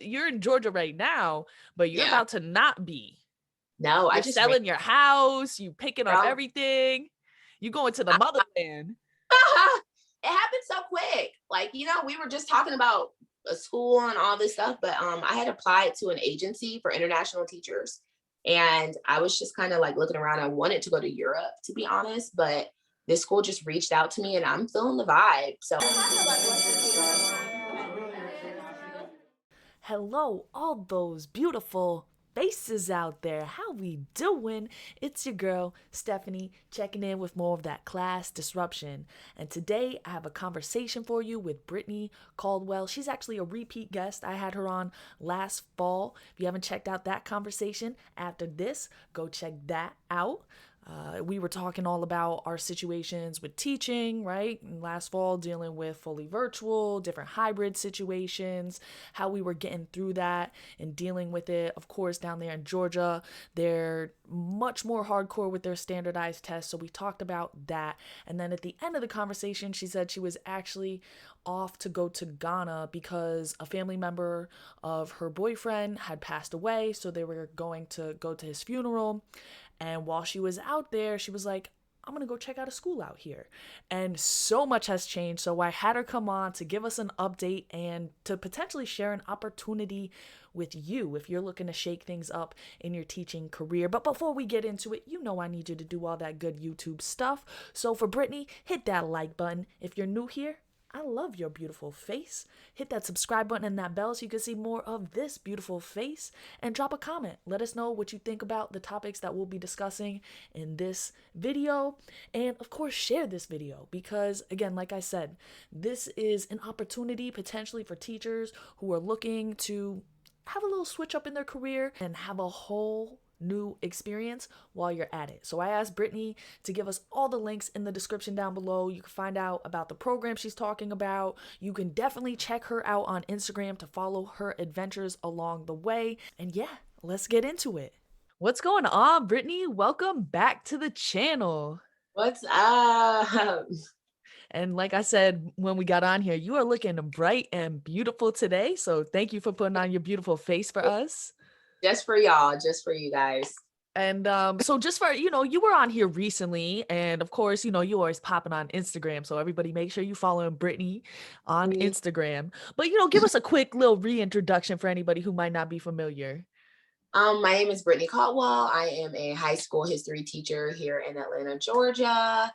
You're in Georgia right now, but you're Yeah. about to not be. No, I You're just ran selling your house, you picking up out. everything, you going to the motherland. It happened so quick. Like, we were just talking about a school and all this stuff, but I had applied to an agency for international teachers. And I was just kind of like looking around. I wanted to go to Europe, to be honest, but this school just reached out to me and I'm feeling the vibe. So Hello, all those beautiful faces out there. How we doing? It's your girl, Stephanie, checking in with more of that class disruption. And today I have a conversation for you with Brittney Caldwell. She's actually a repeat guest. I had her on last fall. If you haven't checked out that conversation after this, go check that out. We were talking all about our situations with teaching, right? And last fall, dealing with fully virtual, different hybrid situations, how we were getting through that and dealing with it. Of course, down there in Georgia, they're much more hardcore with their standardized tests. So we talked about that. And then at the end of the conversation, she said she was actually off to go to Ghana because a family member of her boyfriend had passed away. So they were going to go to his funeral. And while she was out there, she was like, I'm going to go check out a school out here. And so much has changed. So I had her come on to give us an update and to potentially share an opportunity with you if you're looking to shake things up in your teaching career. But before we get into it, I need you to do all that good YouTube stuff. So for Brittney, hit that like button. If you're new here, I love your beautiful face. Hit that subscribe button and that bell so you can see more of this beautiful face. And drop a comment. Let us know what you think about the topics that we'll be discussing in this video. And of course, share this video because, again, like I said, this is an opportunity potentially for teachers who are looking to have a little switch up in their career and have a whole new experience while you're at it. So I asked Brittney to give us all the links in the description down below. You can find out about the program she's talking about. You can definitely check her out on Instagram to follow her adventures along the way. And yeah, let's get into it. What's going on, Brittney? Welcome back to the channel. what's up? And like I said, when we got on here, you are looking bright and beautiful today. So thank you for putting on your beautiful face for us. Just for y'all, just for you guys. And so just for, you were on here recently, and of course, you always popping on Instagram. So everybody make sure you following Brittney on Instagram. But, give us a quick little reintroduction for anybody who might not be familiar. My name is Brittney Caldwell. I am a high school history teacher here in Atlanta, Georgia.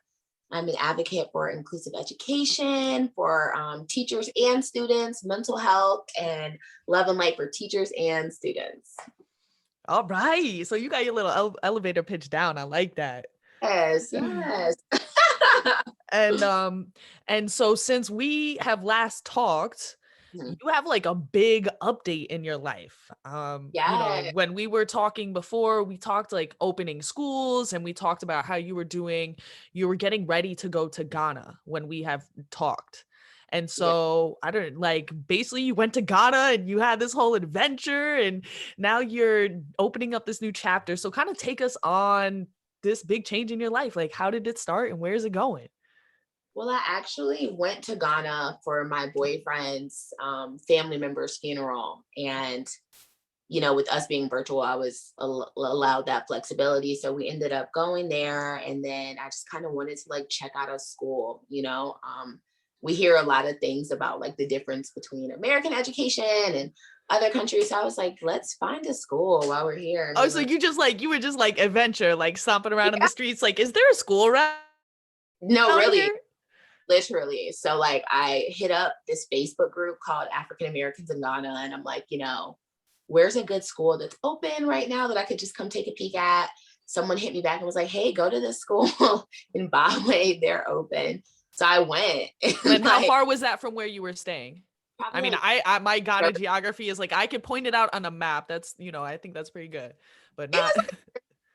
I'm an advocate for inclusive education for teachers and students, mental health, and love and light for teachers and students. All right. So you got your little elevator pitch down. I like that. Yes. And so since we have last talked, you have like a big update in your life. Yeah. When we were talking before, we talked like opening schools and we talked about how you were getting ready to go to Ghana when we have talked. And so basically you went to Ghana and you had this whole adventure and now you're opening up this new chapter. So kind of take us on this big change in your life. Like, how did it start and where is it going? Well, I actually went to Ghana for my boyfriend's family member's funeral. And, with us being virtual, I was allowed that flexibility. So we ended up going there. And then I just kind of wanted to like check out a school, we hear a lot of things about like the difference between American education and other countries. So I was like, let's find a school while we're here. Oh, so you were just like adventure, like stomping around in the streets. Like, is there a school around? No, really. Here? Literally. So like I hit up this Facebook group called African Americans in Ghana. And I'm like, where's a good school that's open right now that I could just come take a peek at? Someone hit me back and was like, hey, go to this school in Bawe. They're open. So I went. And how far was that from where you were staying? I mean, I my Ghana geography is like, I could point it out on a map. That's, I think that's pretty good, but not.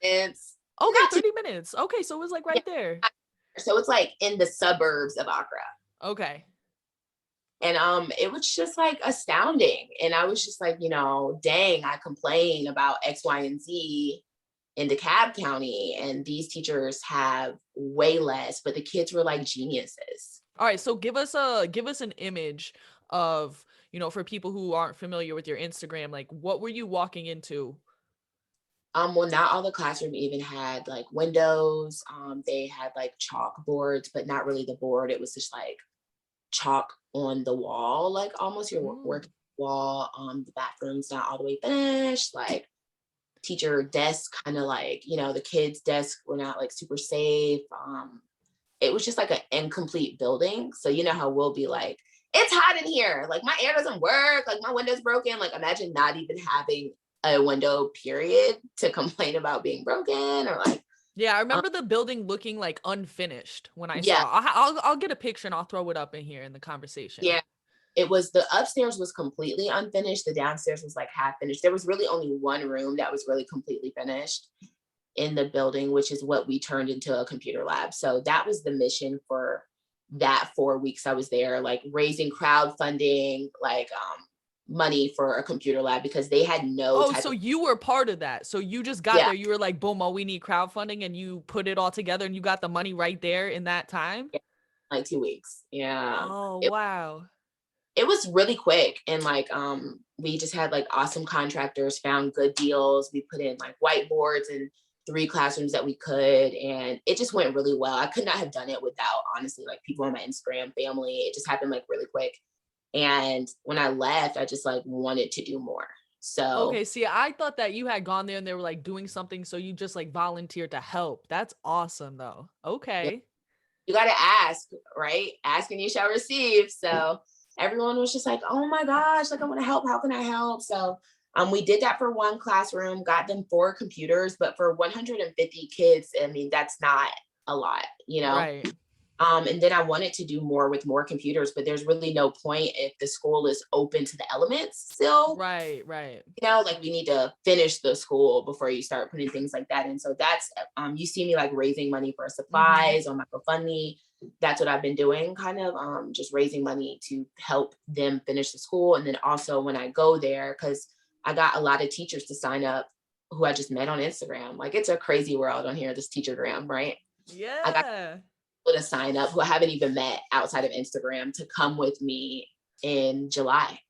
It's okay, 30 minutes. Okay, so it was like right there. So it's like in the suburbs of Accra. Okay. And it was just like astounding. And I was just like, dang, I complain about X, Y, and Z in DeKalb County, and these teachers have way less, but the kids were like geniuses. All right, so give us an image of, for people who aren't familiar with your Instagram, like what were you walking into? Well, not all the classroom even had like windows. They had like chalkboards, but not really the board. It was just like chalk on the wall, like almost your Mm. work wall. The bathroom's not all the way finished. Like teacher desk, kind of like, the kids' desk were not like super safe. It was just like an incomplete building. So you know how we'll be like, it's hot in here. Like my air doesn't work. Like my window's broken. Like imagine not even having a window period to complain about being broken or like, Yeah, I um, remember the building looking like unfinished when I yeah, saw. I'll get a picture and I'll throw it up in here in the conversation. yeah. It was the upstairs was completely unfinished. The downstairs was like half finished. There was really only one room that was really completely finished in the building, which is what we turned into a computer lab. So that was the mission for that 4 weeks I was there, like raising crowdfunding, like money for a computer lab because they had no Oh, type so of, you were part of that. So you just got yeah, there. You were like, boom, oh, we need crowdfunding, and you put it all together and you got the money right there in that time. yeah, like 2 weeks. Yeah. Oh, It, wow. it was really quick. And like we just had like awesome contractors, found good deals. We put in like whiteboards and 3 classrooms that we could. And it just went really well. I could not have done it without honestly like people on my Instagram family. It just happened like really quick. And when I left, I just like wanted to do more. So Okay, see, I thought that you had gone there and they were like doing something, so you just like volunteered to help. That's awesome, though. yeah, Okay. you got to ask, right? Ask and you shall receive. So everyone was just like, oh my gosh, like I want to help. How can I help? So we did that for 1 classroom, got them 4 computers, but for 150 kids, I mean, that's not a lot. Right. And then I wanted to do more with more computers, but there's really no point if the school is open to the elements still. Right. Right. Like we need to finish the school before you start putting things like that in. So that's you see me like raising money for Mm-hmm. supplies on my GoFundMe. That's what I've been doing, kind of just raising money to help them finish the school. And then also when I go there, because I got a lot of teachers to sign up who I just met on Instagram. Like it's a crazy world on here, this teachergram, right? I got Yeah. people to sign up who I haven't even met outside of Instagram to come with me in July.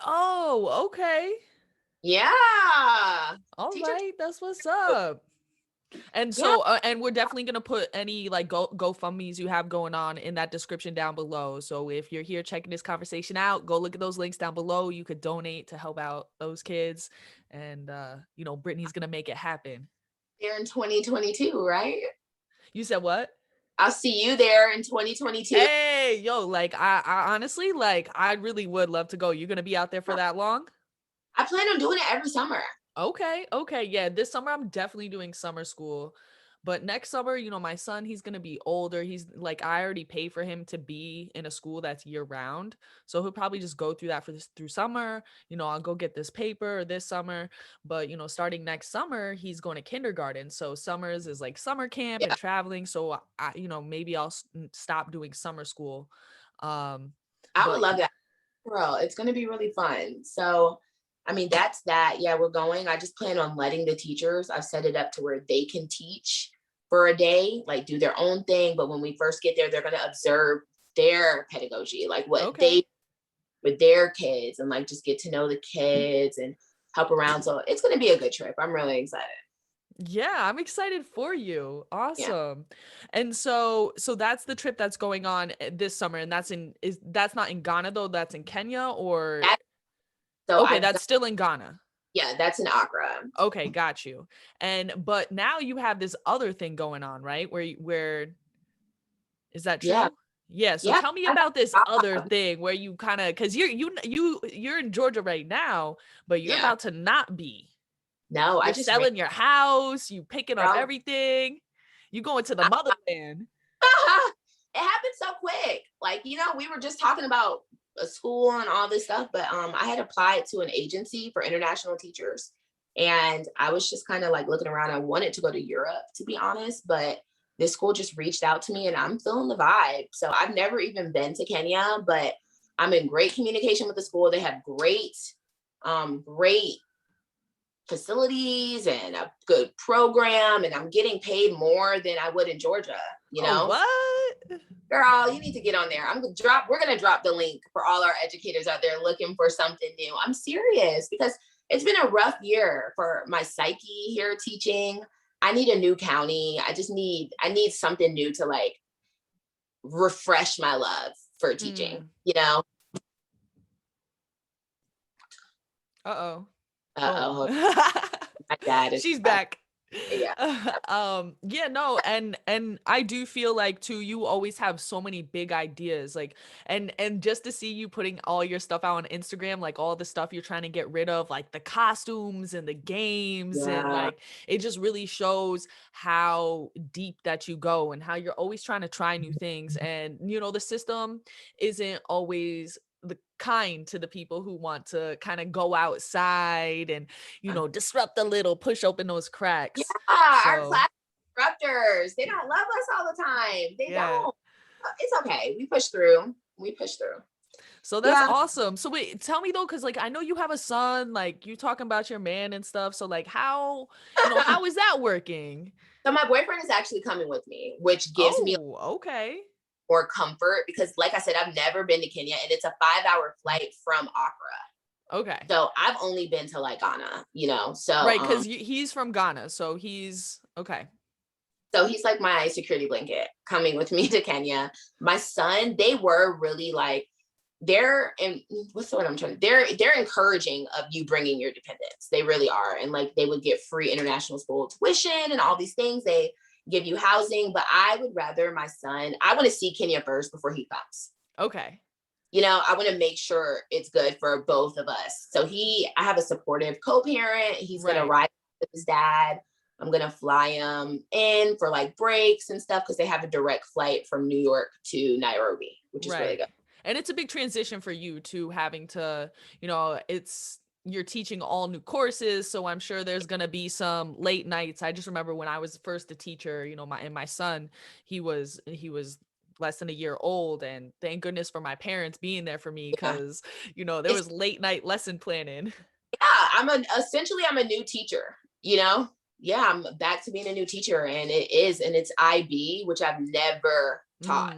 Oh, okay. Yeah. All Teacher. right. That's what's up. And Yeah. so, and we're definitely gonna put any like GoFundMe's you have going on in that description down below. So if you're here checking this conversation out, go look at those links down below. You could donate to help out those kids, and Brittany's gonna make it happen. There in 2022, right? You said what? I'll see you there in 2022. Hey, yo, like I honestly like I really would love to go. You gonna be out there for that long? I plan on doing it every summer. Okay, okay. Yeah, this summer I'm definitely doing summer school. But next summer, my son, he's going to be older. He's like I already pay for him to be in a school that's year round. So he'll probably just go through that through summer. I'll go get this paper this summer, but starting next summer, he's going to kindergarten. So summers is like summer camp and Yeah, traveling. So maybe I'll stop doing summer school. Um I would but love that. Girl, it's going to be really fun. So, I mean, that's that. Yeah, we're going. I just plan on letting the teachers, I've set it up to where they can teach for a day, like do their own thing. But when we first get there, they're going to observe their pedagogy, like what okay. they with their kids and like just get to know the kids and help around. So it's going to be a good trip. I'm really excited. Yeah, I'm excited for you. Yeah. Awesome. And so that's the trip that's going on this summer, and that's not in Ghana though, that's in Kenya, or That, so okay, I've that's got, still in Ghana. yeah, that's an Accra. Okay, got you. But now you have this other thing going on, right? Where is that Yeah. true? Yeah, so Yeah. tell me I about this got a other job. thing where you kind of cuz you're in Georgia right now, but you're Yeah. about to not be. No, I You're just ran selling your house, you picking up from everything. You going to the motherland. it happened so quick. Like, we were just talking about a school and all this stuff, but I had applied to an agency for international teachers. And I was just kind of like looking around. I wanted to go to Europe, to be honest, but this school just reached out to me and I'm feeling the vibe. So I've never even been to Kenya, but I'm in great communication with the school. They have great facilities and a good program, and I'm getting paid more than I would in Georgia, you Oh, know? what? Girl, you need to get on there. We're gonna drop the link for all our educators out there looking for something new. I'm serious because it's been a rough year for my psyche here teaching. I need a new county. I need something new to like refresh my love for teaching, you know? Uh-oh. Uh-oh. Oh. My dad is She's back. back. Yeah. Yeah, no, and I do feel like too, you always have so many big ideas, like, and just to see you putting all your stuff out on Instagram, like all the stuff you're trying to get rid of, like the costumes and the games, and Yeah. like it just really shows how deep that you go and how you're always trying to try new things. And you know, the system isn't always the kind to the people who want to kind of go outside and, you know, disrupt a little, push open those Yeah. cracks. Our So class instructors, they don't love us all the time. They yeah. don't. It's okay. We push through. We push through. So that's Yeah. awesome. So wait, tell me though, because like I know you have a son, like you talking about your man and stuff. So like how, you know, how is that working? So my boyfriend is actually coming with me, which gives me Oh, okay. more comfort because, like I said, I've never been to Kenya and it's a 5 hour flight from Accra. Okay. So I've only been to like Ghana, you know. Right, because he's from Ghana, so he's okay. So he's like my security blanket coming with me to Kenya. My son, they were really like, and what's the word I'm trying to, they're encouraging of you bringing your dependents. They really are. And like they would get free international school tuition and all these things. They give you housing, but I would rather my son, I want to see Kenya first before he comes. Okay. You know, I want to make sure it's good for both of us. So I have a supportive co-parent. He's going to ride with his dad. I'm going to fly him in for like breaks and stuff because they have a direct flight from New York to Nairobi, which is really good. And it's a big transition for you to having to, you know, you're teaching all new courses, so I'm sure there's going to be some late nights. I just remember when I was first a teacher, you know, my son, he was less than a year old, and thank goodness for my parents being there for me, Yeah. because you know there was late night lesson planning. Yeah, essentially I'm a new teacher, you know? Yeah, I'm back to being a new teacher and it's IB, which I've never taught.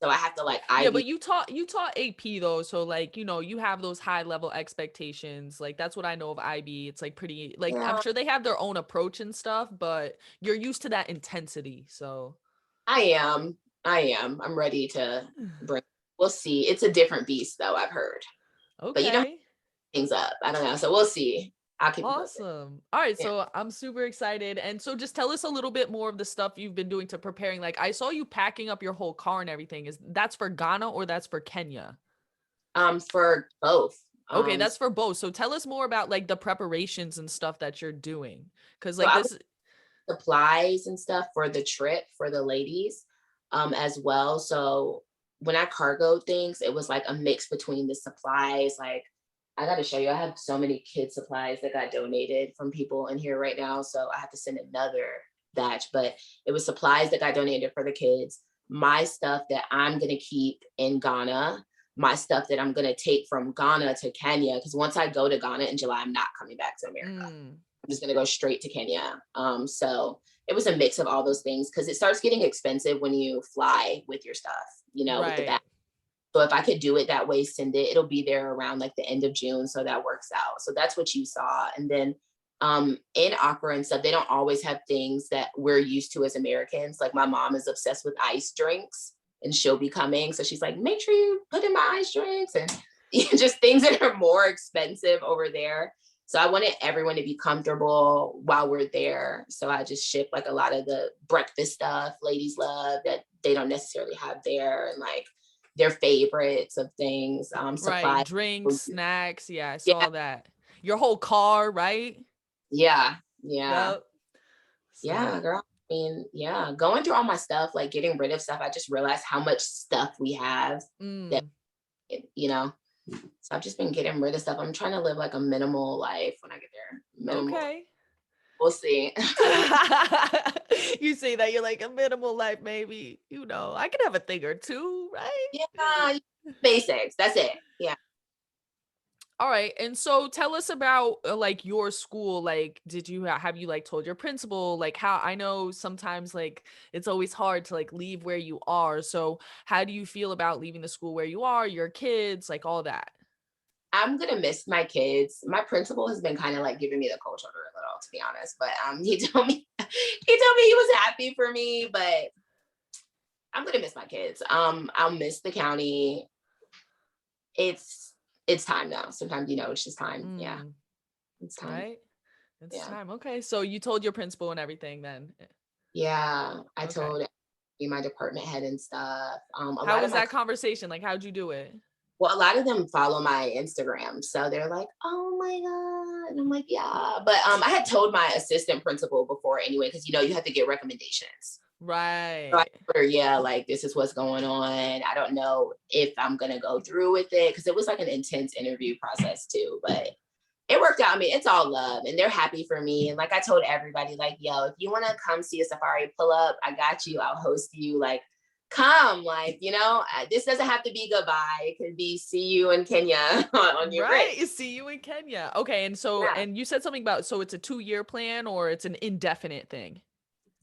So I have to like Yeah, but IB. you taught AP though, so like, you know, you have those high level expectations. Like that's what I know of IB. It's like pretty, like I'm Yeah, sure they have their own approach and stuff, but you're used to that intensity. So I am. I'm ready to bring, we'll see. It's a different beast though, I've heard. But you don't okay. things up. I don't know. So we'll see. I'll keep you posted. Awesome. All right, Yeah. so I'm super excited. And so just tell us a little bit more of the stuff you've been doing to preparing. Like I saw you packing up your whole car and everything. Is that's for Ghana or that's for Kenya? For both. Okay, that's for both. So tell us more about like the preparations and stuff that you're doing. Cause So like I this supplies and stuff for the trip for the ladies as well. So when I cargo things, it was like a mix between the supplies. Like I got to show you, I have so many kid supplies that got donated from people in here right now. So I have to send another batch, but it was supplies that got donated for the kids. My stuff that I'm going to keep in Ghana, my stuff that I'm going to take from Ghana to Kenya. Because once I go to Ghana in July, I'm not coming back to America. I'm just going to go straight to Kenya. So it was a mix of all those things because it starts getting expensive when you fly with your stuff, you know, with the bag. So if I could do it that way, send it, it'll be there around like the end of June. So that works out. So that's what you saw. And then in Accra and stuff, they don't always have things that we're used to as Americans. Like my mom is obsessed with ice drinks and she'll be coming. So she's like, make sure you put in my ice drinks and just things that are more expensive over there. So I wanted everyone to be comfortable while we're there. So I just ship like a lot of the breakfast stuff ladies love that they don't necessarily have there, and like their favorites of things, supplies. drinks, snacks. Yeah, I Yeah, saw that. Your whole car, right? yeah, Yep. yeah, So girl. I mean, yeah, going through all my stuff, like getting rid of stuff, I just realized how much stuff we have that, you know, so I've just been getting rid of stuff. I'm trying to live like a minimal life when I get there. Minimal. okay. We'll see. You say that you're like a minimal life, maybe. You know, I can have a thing or two, right? Yeah, basics. That's it. Yeah. All right. And so tell us about like your school. Like, did you have you like told your principal like how I know sometimes like it's always hard to like leave where you are. So how do you feel about leaving the school where you are, your kids, like all that? I'm gonna miss my kids. My principal has been kind of like giving me the cold shoulder a little, to be honest. But he told me he was happy for me, but I'm gonna miss my kids. I'll miss the county. It's it's time now. Sometimes it's just time. Yeah, Mm, it's time. right? It's Yeah, time. Okay. So you told your principal and everything then. yeah. I Okay. told my department head and stuff. A How lot of was my that conversation? Like how'd you do it? Well, a lot of them follow my Instagram, so they're like, "Oh my god," and I'm like, "Yeah." But I had told my assistant principal before anyway, because you have to get recommendations. So I Right. told her, yeah, like this is what's going on. I don't know if I'm gonna go through with it because it was like an intense interview process too, but it worked out. I mean, it's all love, and they're happy for me. And like I told everybody, like, yo, if you want to come see a safari, pull up. I got you. I'll host you. Like, come. Like, this doesn't have to be goodbye. It could be see you in Kenya on your break. Right. See you in Kenya. Okay. And so, Yeah, and you said something about, so it's a 2-year plan or it's an indefinite thing?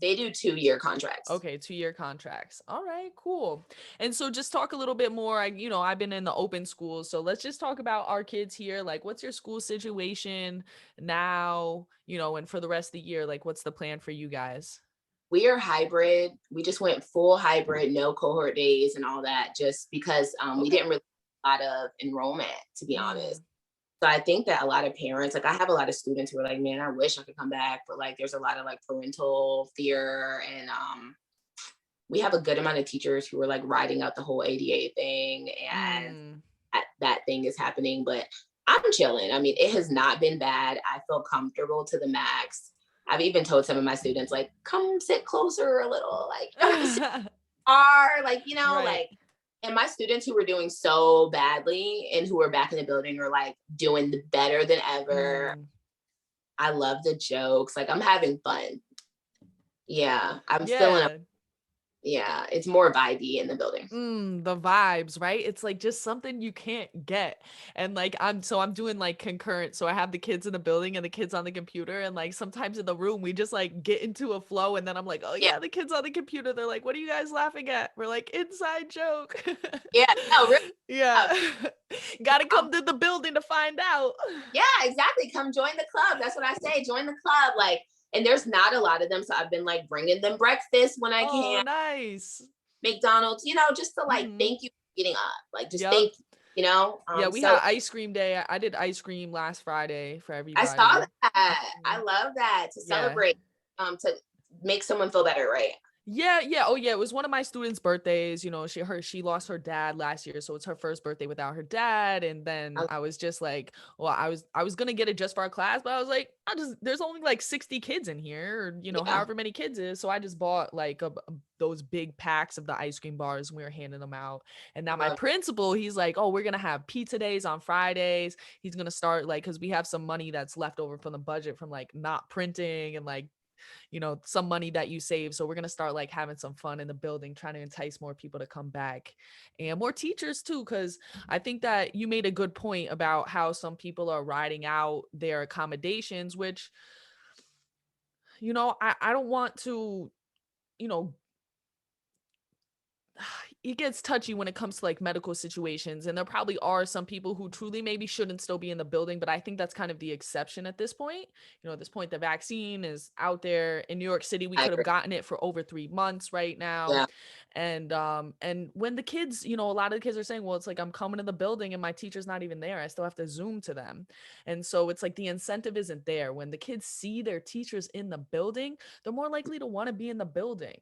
they do 2-year contracts. Okay, 2-year contracts. All right, cool. And so just talk a little bit more. I've been in the open schools, so let's just talk about our kids here. Like, what's your school situation now, and for the rest of the year, like, what's the plan for you guys? We are hybrid. We just went full hybrid, no cohort days and all that, just because we Okay. didn't really have a lot of enrollment, to be honest. Mm, So I think that a lot of parents, like I have a lot of students who are like, man, I wish I could come back, but like there's a lot of like parental fear and we have a good amount of teachers who are like riding out the whole ADA thing and mm. that thing is happening, but I'm chilling. I mean, it has not been bad. I feel comfortable to the max. I've even told some of my students like, come sit closer a little, like you don't have to sit far, like, Right. like and my students who were doing so badly and who are back in the building are like doing better than ever. Mm. I love the jokes. Like I'm having fun. Yeah. I'm feeling Yeah. yeah, it's more vibey in the building. The vibes, right? It's like just something you can't get. And like I'm doing like concurrent. So I have the kids in the building and the kids on the computer. And like sometimes in the room we just like get into a flow and then I'm like, oh Yeah. yeah, the kids on the computer. They're like, what are you guys laughing at? We're like, inside joke. Yeah. No, really. Yeah. Gotta I'm come to the building to find out. Yeah, exactly. Come join the club. That's what I say. Join the club. Like, and there's not a lot of them. So I've been like bringing them breakfast when I Oh, can, nice. McDonald's, just to like Hmm. thank you for getting up. Like, just Yep. thank you. Yeah, we So had ice cream day. I did ice cream last Friday for I saw everybody. that. I Mhm. love that to Yeah. celebrate, to make someone feel better, right? Yeah, yeah. Oh, yeah. It was one of my students' birthdays. She lost her dad last year, so it's her first birthday without her dad. And then I, I was just like, well, I was gonna get it just for our class, but I was like, there's only like 60 kids in here, or yeah, however many kids is. So I just bought like those big packs of the ice cream bars, and we were handing them out. And now I my love. principal, he's like, oh, we're gonna have pizza days on Fridays. He's gonna start like, because we have some money that's left over from the budget from like not printing and like some money that you save. So we're going to start like having some fun in the building, trying to entice more people to come back and more teachers too. Cause I think that you made a good point about how some people are riding out their accommodations, which, I don't want to, you know, it gets touchy when it comes to like medical situations, and there probably are some people who truly maybe shouldn't still be in the building, but I think that's kind of the exception at this point. At this point the vaccine is out there. In New York City we I could have agree. gotten it for over 3 months right now. Yeah, And when the kids, a lot of the kids are saying, well, it's like I'm coming to the building and my teacher's not even there, I still have to Zoom to them. And so it's like the incentive isn't there. When the kids see their teachers in the building, they're more likely to want to be in the building.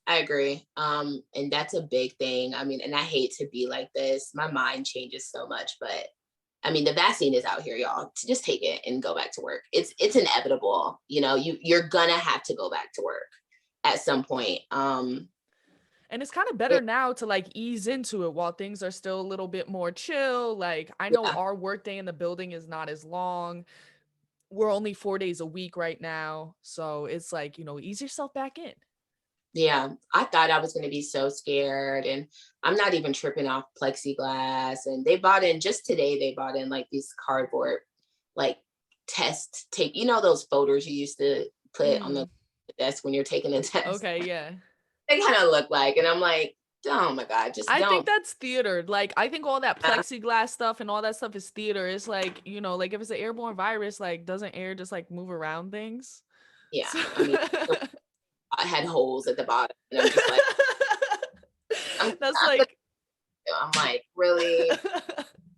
I agree. And that's a big thing. I mean, and I hate to be like this. My mind changes so much, but I mean, the vaccine is out here, y'all. Just take it and go back to work. It's inevitable. You're gonna have to go back to work at some point. And it's kind of better now to like ease into it while things are still a little bit more chill. Like I know Yeah, our workday in the building is not as long. We're only 4 days a week right now. So it's like, ease yourself back in. Yeah, I thought I was going to be so scared, and I'm not even tripping off plexiglass. And they bought in just today. They bought in like these cardboard, like test tape. You know those folders you used to put on the Mm, desk when you're taking a test. okay, yeah. They kind of look like, and I'm like, oh my god, just I think don't. that's theater. Like, I think all that Yeah, plexiglass stuff and all that stuff is theater. It's like, like if it's an airborne virus, like, doesn't air just like move around things? yeah. So I mean, I had holes at the bottom, and I'm just like, that's I'm, like I'm like, really?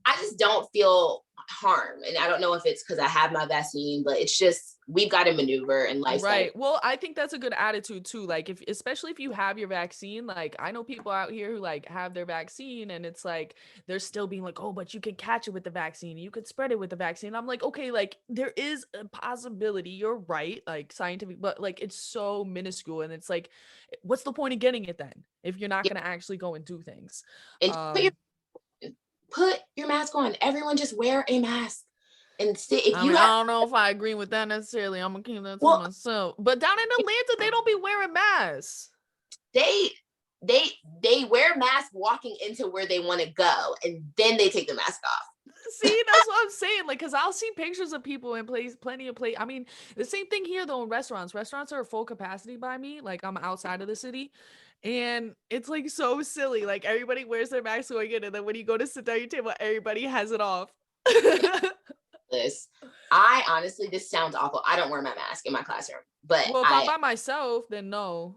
I just don't feel harm. And I don't know if it's because I have my vaccine, but it's just we've got to maneuver and lifestyle. right. Well, I think that's a good attitude too. Like if especially if you have your vaccine, like I know people out here who like have their vaccine and it's like they're still being like, "Oh, but you can catch it with the vaccine. You could spread it with the vaccine." I'm like, "Okay, like there is a possibility. You're right, like scientific, but like it's so minuscule and it's like what's the point of getting it then if you're not Yeah. going to actually go and do things?" And Um put your mask on. Everyone just wear a mask. And if I you mean, have I don't know if I agree with that necessarily. I'm gonna keep that to well, myself. But down in Atlanta, they don't be wearing masks. they they they wear masks walking into where they want to go, and then they take the mask off. See, that's what I'm saying. Like, cause I'll see pictures of people in place, plenty of place. I mean, the same thing here though in restaurants. Restaurants are at full capacity by me. Like I'm outside of the city. And it's like so silly. Like everybody wears their mask going in, and then when you go to sit down at your table, everybody has it off. This I honestly, this sounds awful. I don't wear my mask in my classroom, but Well, if I'm I by myself, then no.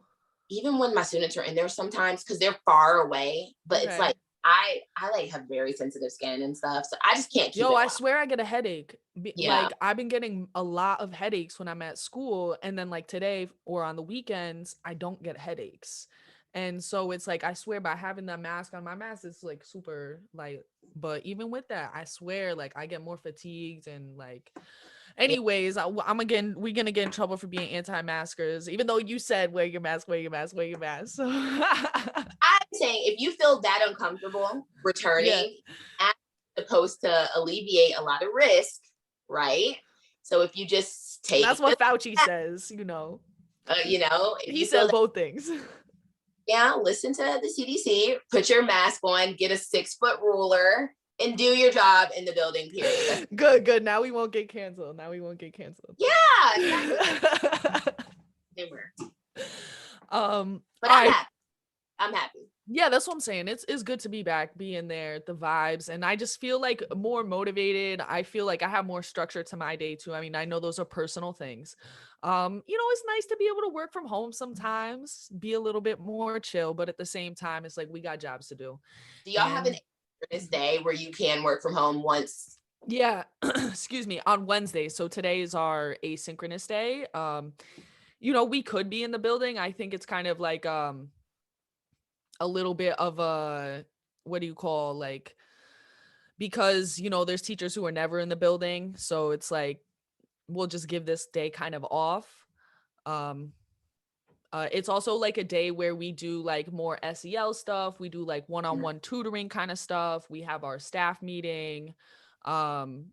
even when my students are in there sometimes because they're far away, but it's like Okay. I like have very sensitive skin and stuff, so I just can't keep Yo, it I on. swear I get a headache. Yeah, Like I've been getting a lot of headaches when I'm at school, and then like today or on the weekends, I don't get headaches. And so it's like I swear by having that mask on, my mask is like super light. But even with that, I swear like I get more fatigued and like. yeah. Anyways, we're gonna get in trouble for being anti-maskers, even though you said wear your mask, wear your mask, wear your mask. So I'm saying if you feel that uncomfortable yeah, returning, as opposed to alleviate a lot of risk, right? So if you just that's take the, what Fauci says. if He you feel said that, both things. yeah, listen to the CDC, put your mask on, get a 6 foot ruler, and do your job in the building. Period. That's Good, good. Now we won't get canceled. Now we won't get canceled. yeah, exactly. Humor. All But I'm right. happy. I'm happy. Yeah, that's what I'm saying. It's good to be back, being there, the vibes, and I just feel like more motivated. I feel like I have more structure to my day too. I mean, I know those are personal things. It's nice to be able to work from home sometimes, be a little bit more chill, but at the same time, it's like we got jobs to do. Do y'all have an And this day where you can work from home once? yeah, excuse me, on Wednesday. So today is our asynchronous day. We could be in the building. I think it's kind of like a little bit of a what do you call like because there's teachers who are never in the building, so it's like we'll just give this day kind of off. Um it's also like a day where we do like more SEL stuff. We do like one-on-one tutoring kind of stuff. We have our staff meeting.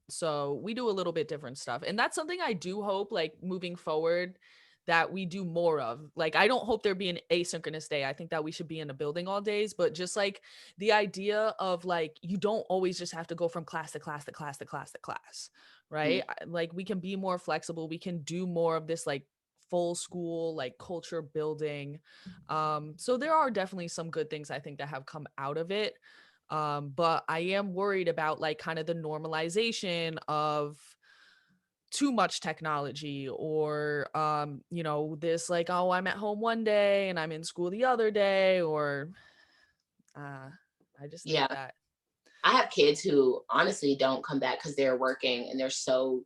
So we do a little bit different stuff. And that's something I do hope like moving forward that we do more of. Like I don't hope there be an asynchronous day. I think that we should be in a building all days, but just like the idea of like you don't always just have to go from class to class to class to class to class, right? Like we can be more flexible. We can do more of this like full school like culture building. So there are definitely some good things I think that have come out of it. But I am worried about like kind of the normalization of too much technology or this like, oh, I'm at home one day and I'm in school the other day, or uh I just think Yeah. that I have kids who honestly don't come back because they're working, and they're so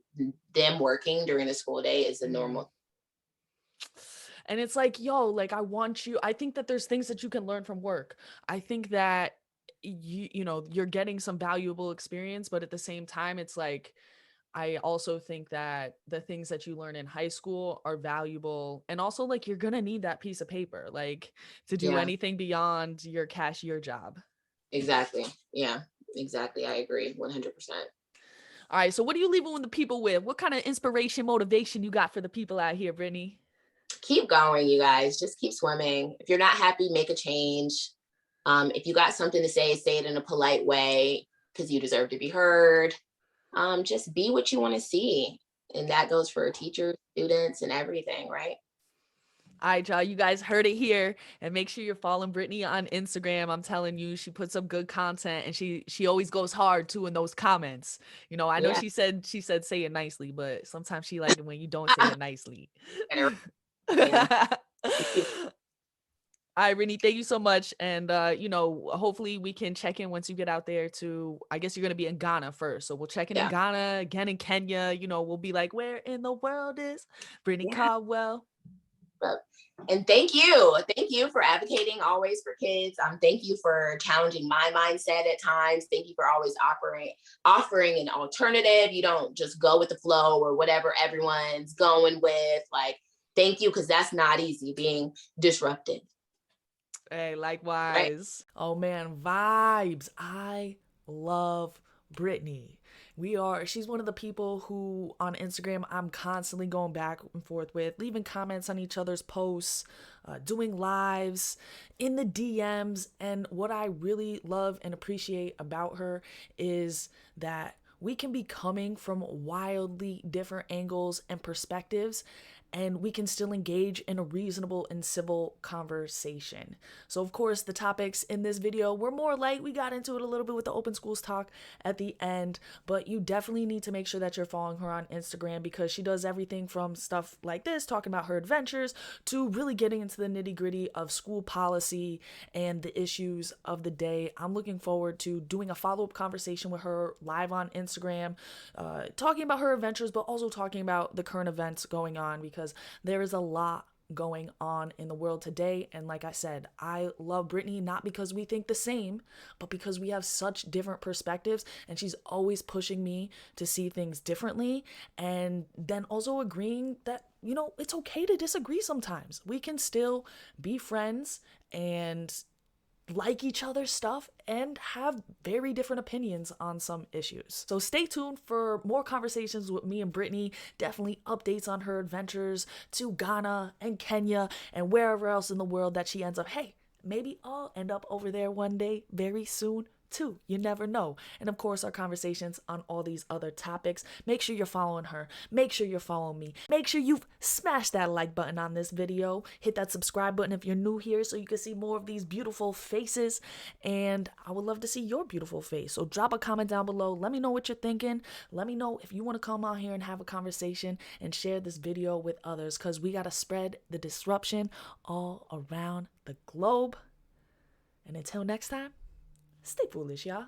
them working during the school day is a mm. normal. And it's like, yo, like I think that there's things that you can learn from work. I think that you're getting some valuable experience, but at the same time it's like I also think that the things that you learn in high school are valuable, and also like you're going to need that piece of paper like to do Yeah, anything beyond your cashier job. exactly. Yeah, exactly. I agree 100%. All right, so what are you leaving with the people with? What kind of inspiration, motivation you got for the people out here, Brittany? keep going, you guys. Just keep swimming. If you're not happy, make a change. If you got something to say it in a polite way because you deserve to be heard. Just be what you want to see. And that goes for teachers, students, and everything, right? All right, y'all, you guys heard it here, and make sure you're following Brittney on Instagram. I'm telling you, she puts up good content, and she always goes hard too in those comments. You know, I know Yeah. she said say it nicely, but sometimes she like it when you don't say it nicely. Yeah. All right, Brittney, thank you so much, and you know, hopefully we can check in once you get out there to. I guess you're gonna be in Ghana first, so we'll check in Yeah. Ghana again in Kenya. You know, we'll be like, where in the world is Brittney Yeah. Caldwell? And thank you. Thank you for advocating always for kids. Thank you for challenging my mindset at times. Thank you for always offering an alternative. You don't just go with the flow or whatever everyone's going with. Like, thank you, because that's not easy, being disrupted. Hey, Right? likewise. Oh man, vibes. I love Brittney. She's one of the people who on Instagram I'm constantly going back and forth with, leaving comments on each other's posts, doing lives in the DMs. And what I really love and appreciate about her is that we can be coming from wildly different angles and perspectives, and we can still engage in a reasonable and civil conversation. So, of course, the topics in this video were more light. We got into it a little bit with the open schools talk at the end, but you definitely need to make sure that you're following her on Instagram, because she does everything from stuff like this, talking about her adventures, to really getting into the nitty gritty of school policy and the issues of the day. I'm looking forward to doing a follow-up conversation with her live on Instagram, talking about her adventures, but also talking about the current events going on, because there is a lot going on in the world today. And like I said, I love Brittney not because we think the same, but because we have such different perspectives, and she's always pushing me to see things differently, and then also agreeing that, you know, it's okay to disagree sometimes. We can still be friends and like each other's stuff and have very different opinions on some issues. So stay tuned for more conversations with me and Brittney. Definitely updates on her adventures to Ghana and Kenya and wherever else in the world that she ends up. Hey, maybe I'll end up over there one day very soon too. You never know. And of course, our conversations on all these other topics. Make sure you're following her. Make sure you're following me. Make sure you've smashed that like button on this video. Hit that subscribe button if you're new here so you can see more of these beautiful faces. And I would love to see your beautiful face. So drop a comment down below. Let me know what you're thinking. Let me know if you want to come out here and have a conversation and share this video with others, because we got to spread the disruption all around the globe. And until next time, stay foolish, y'all.